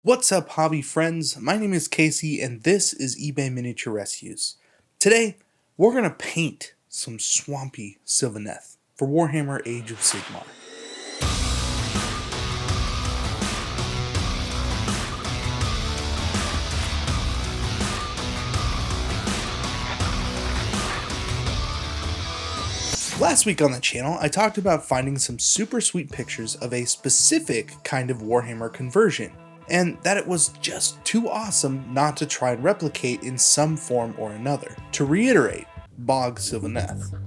What's up, hobby friends? My name is Casey and this is eBay Miniature Rescues. Today, we're going to paint some swampy Sylvaneth for Warhammer Age of Sigmar. Last week on the channel, I talked about finding some super sweet pictures of a specific kind of Warhammer conversion, and that it was just too awesome not to try and replicate in some form or another. To reiterate, Bog Sylvaneth.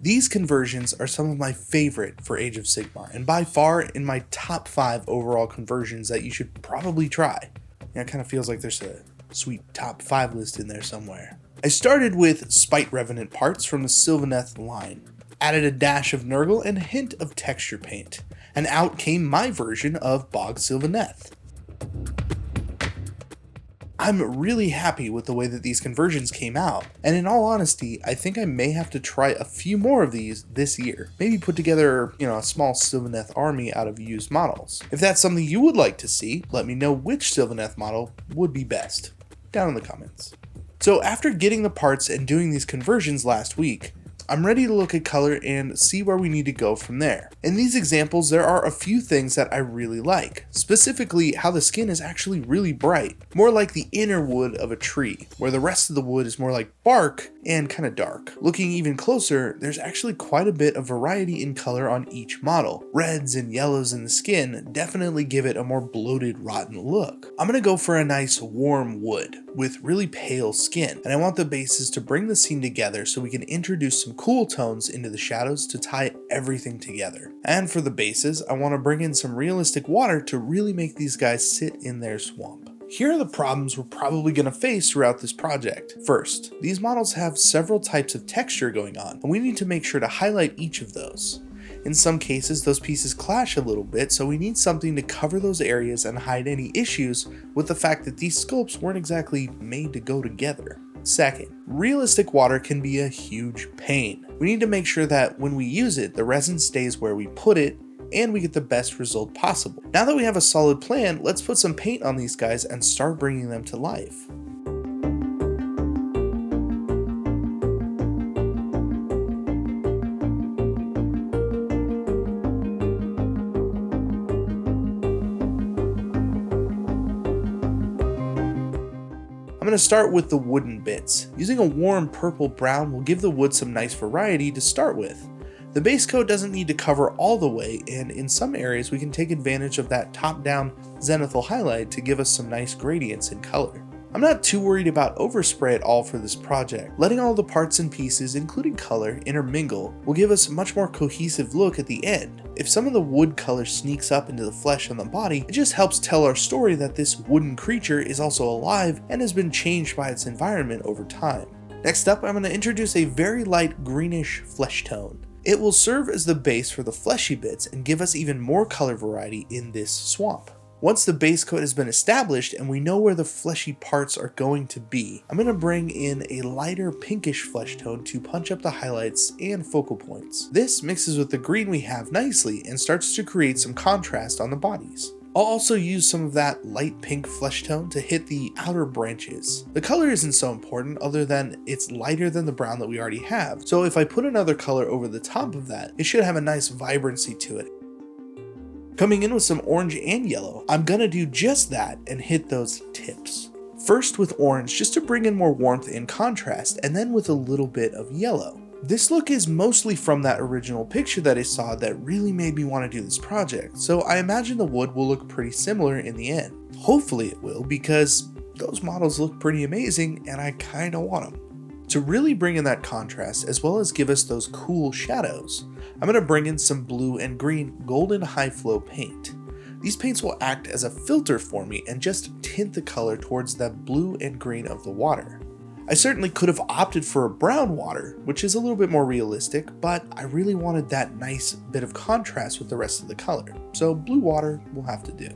These conversions are some of my favorite for Age of Sigmar, and by far in my top 5 overall conversions that you should probably try. It kind of feels like there's a sweet top 5 list in there somewhere. I started with Spite Revenant parts from the Sylvaneth line, added a dash of Nurgle and a hint of texture paint, and out came my version of Bog Sylvaneth. I'm really happy with the way that these conversions came out, and in all honesty, I think I may have to try a few more of these this year. Maybe put together, a small Sylvaneth army out of used models. If that's something you would like to see, let me know which Sylvaneth model would be best, down in the comments. So after getting the parts and doing these conversions last week, I'm ready to look at color and see where we need to go from there. In these examples, there are a few things that I really like, specifically how the skin is actually really bright, more like the inner wood of a tree, where the rest of the wood is more like bark and kind of dark. Looking even closer, there's actually quite a bit of variety in color on each model. Reds and yellows in the skin definitely give it a more bloated, rotten look. I'm gonna go for a nice warm wood with really pale skin, and I want the bases to bring the scene together so we can introduce some cool tones into the shadows to tie everything together. And for the bases, I want to bring in some realistic water to really make these guys sit in their swamp. Here are the problems we're probably going to face throughout this project. First, these models have several types of texture going on, and we need to make sure to highlight each of those. In some cases, those pieces clash a little bit, so we need something to cover those areas and hide any issues with the fact that these sculpts weren't exactly made to go together. Second, realistic water can be a huge pain. We need to make sure that when we use it, the resin stays where we put it, and we get the best result possible. Now that we have a solid plan, let's put some paint on these guys and start bringing them to life. I'm going to start with the wooden bits. Using a warm purple-brown will give the wood some nice variety to start with. The base coat doesn't need to cover all the way, and in some areas we can take advantage of that top-down zenithal highlight to give us some nice gradients in color. I'm not too worried about overspray at all for this project. Letting all the parts and pieces, including color, intermingle will give us a much more cohesive look at the end. If some of the wood color sneaks up into the flesh on the body, it just helps tell our story that this wooden creature is also alive and has been changed by its environment over time. Next up, I'm going to introduce a very light greenish flesh tone. It will serve as the base for the fleshy bits and give us even more color variety in this swamp. Once the base coat has been established and we know where the fleshy parts are going to be, I'm going to bring in a lighter pinkish flesh tone to punch up the highlights and focal points. This mixes with the green we have nicely and starts to create some contrast on the bodies. I'll also use some of that light pink flesh tone to hit the outer branches. The color isn't so important other than it's lighter than the brown that we already have, so if I put another color over the top of that, it should have a nice vibrancy to it. Coming in with some orange and yellow, I'm gonna do just that and hit those tips. First with orange just to bring in more warmth and contrast, and then with a little bit of yellow. This look is mostly from that original picture that I saw that really made me want to do this project, so I imagine the wood will look pretty similar in the end. Hopefully it will, because those models look pretty amazing and I kinda want them. To really bring in that contrast as well as give us those cool shadows, I'm going to bring in some blue and green golden high flow paint. These paints will act as a filter for me and just tint the color towards the blue and green of the water. I certainly could have opted for a brown water, which is a little bit more realistic, but I really wanted that nice bit of contrast with the rest of the color, so blue water will have to do.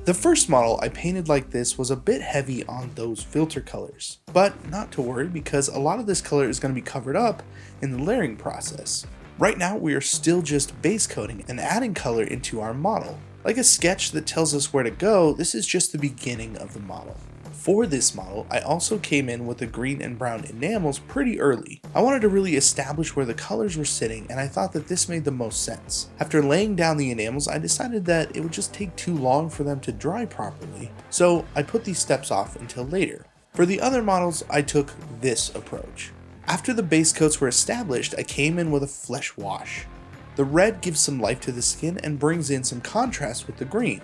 The first model I painted like this was a bit heavy on those filter colors, but not to worry because a lot of this color is going to be covered up in the layering process. Right now we are still just base coating and adding color into our model. Like a sketch that tells us where to go, this is just the beginning of the model. For this model, I also came in with the green and brown enamels pretty early. I wanted to really establish where the colors were sitting, and I thought that this made the most sense. After laying down the enamels, I decided that it would just take too long for them to dry properly, so I put these steps off until later. For the other models, I took this approach. After the base coats were established, I came in with a flesh wash. The red gives some life to the skin and brings in some contrast with the green.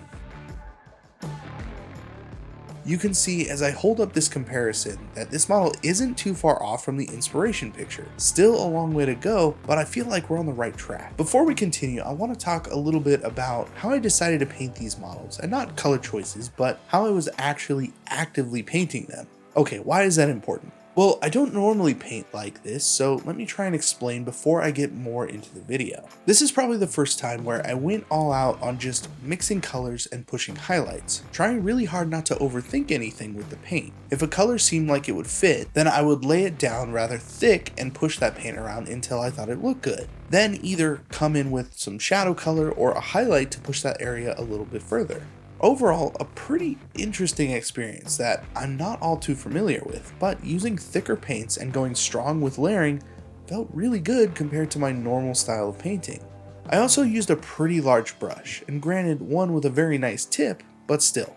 You can see as I hold up this comparison that this model isn't too far off from the inspiration picture. Still a long way to go, but I feel like we're on the right track. Before we continue, I want to talk a little bit about how I decided to paint these models, and not color choices, but how I was actually actively painting them. Okay, why is that important? Well, I don't normally paint like this, so let me try and explain before I get more into the video. This is probably the first time where I went all out on just mixing colors and pushing highlights, trying really hard not to overthink anything with the paint. If a color seemed like it would fit, then I would lay it down rather thick and push that paint around until I thought it looked good. Then either come in with some shadow color or a highlight to push that area a little bit further. Overall, a pretty interesting experience that I'm not all too familiar with, but using thicker paints and going strong with layering felt really good compared to my normal style of painting. I also used a pretty large brush, and granted one with a very nice tip, but still.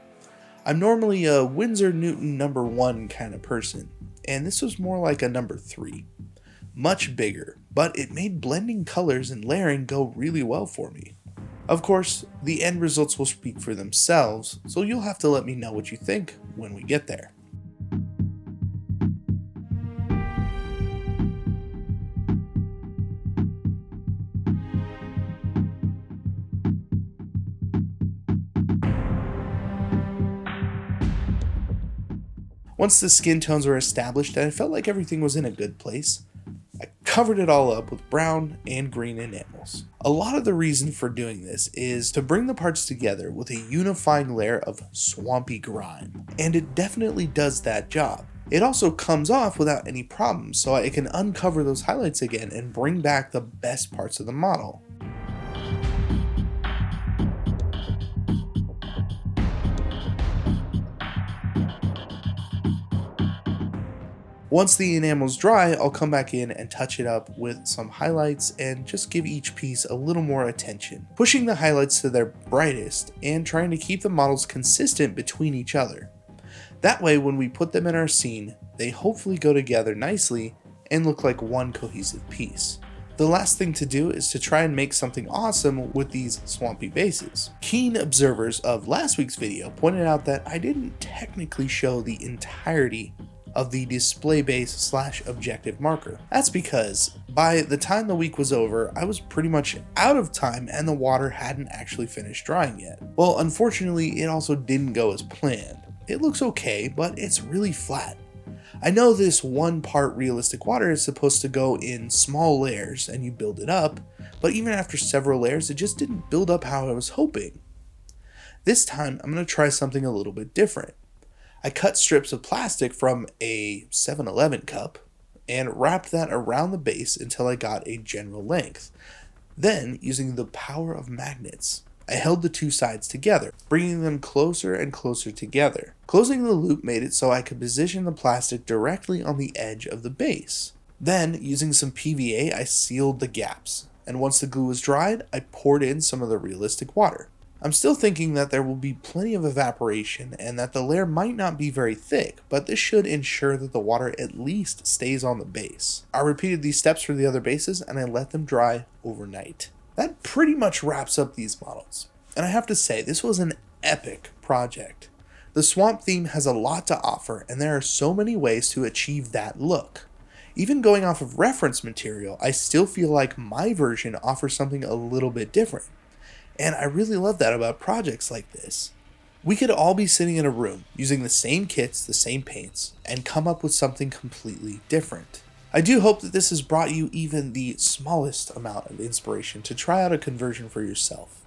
I'm normally a Winsor Newton number 1 kind of person, and this was more like a number 3. Much bigger, but it made blending colors and layering go really well for me. Of course, the end results will speak for themselves, so you'll have to let me know what you think when we get there. Once the skin tones were established and I felt like everything was in a good place, I covered it all up with brown and green enamels. A lot of the reason for doing this is to bring the parts together with a unifying layer of swampy grime, and it definitely does that job. It also comes off without any problems, so I can uncover those highlights again and bring back the best parts of the model. Once the enamel's dry, I'll come back in and touch it up with some highlights and just give each piece a little more attention, pushing the highlights to their brightest and trying to keep the models consistent between each other. That way, when we put them in our scene, they hopefully go together nicely and look like one cohesive piece. The last thing to do is to try and make something awesome with these swampy bases. Keen observers of last week's video pointed out that I didn't technically show the entirety of the display base / objective marker. That's because by the time the week was over, I was pretty much out of time and the water hadn't actually finished drying yet. Well, unfortunately, it also didn't go as planned. It looks okay, but it's really flat. I know this 1 part realistic water is supposed to go in small layers and you build it up, but even after several layers, it just didn't build up how I was hoping. This time, I'm going to try something a little bit different. I cut strips of plastic from a 7-Eleven cup and wrapped that around the base until I got a general length. Then, using the power of magnets, I held the 2 sides together, bringing them closer and closer together. Closing the loop made it so I could position the plastic directly on the edge of the base. Then, using some PVA, I sealed the gaps, and once the glue was dried, I poured in some of the realistic water. I'm still thinking that there will be plenty of evaporation and that the layer might not be very thick, but this should ensure that the water at least stays on the base. I repeated these steps for the other bases and I let them dry overnight. That pretty much wraps up these models. And I have to say, this was an epic project. The swamp theme has a lot to offer and there are so many ways to achieve that look. Even going off of reference material, I still feel like my version offers something a little bit different. And I really love that about projects like this. We could all be sitting in a room using the same kits, the same paints, and come up with something completely different. I do hope that this has brought you even the smallest amount of inspiration to try out a conversion for yourself.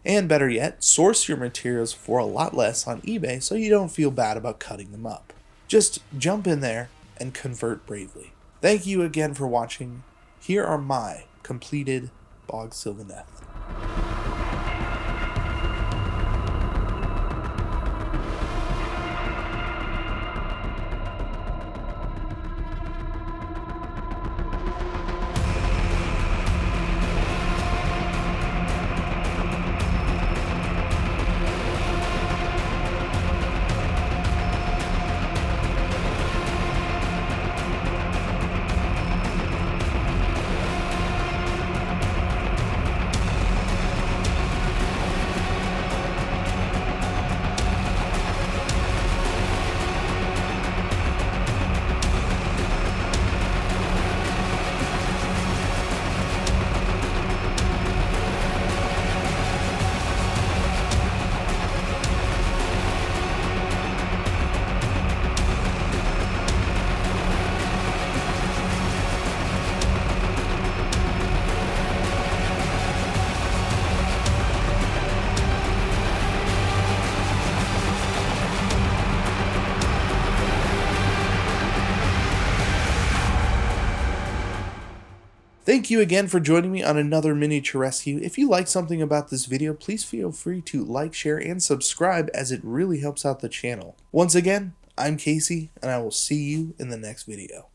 And better yet, source your materials for a lot less on eBay so you don't feel bad about cutting them up. Just jump in there and convert bravely. Thank you again for watching. Here are my completed Bog Sylvaneth. Thank you again for joining me on another miniature rescue. If you like something about this video, please feel free to like, share, and subscribe as it really helps out the channel. Once again, I'm Casey, and I will see you in the next video.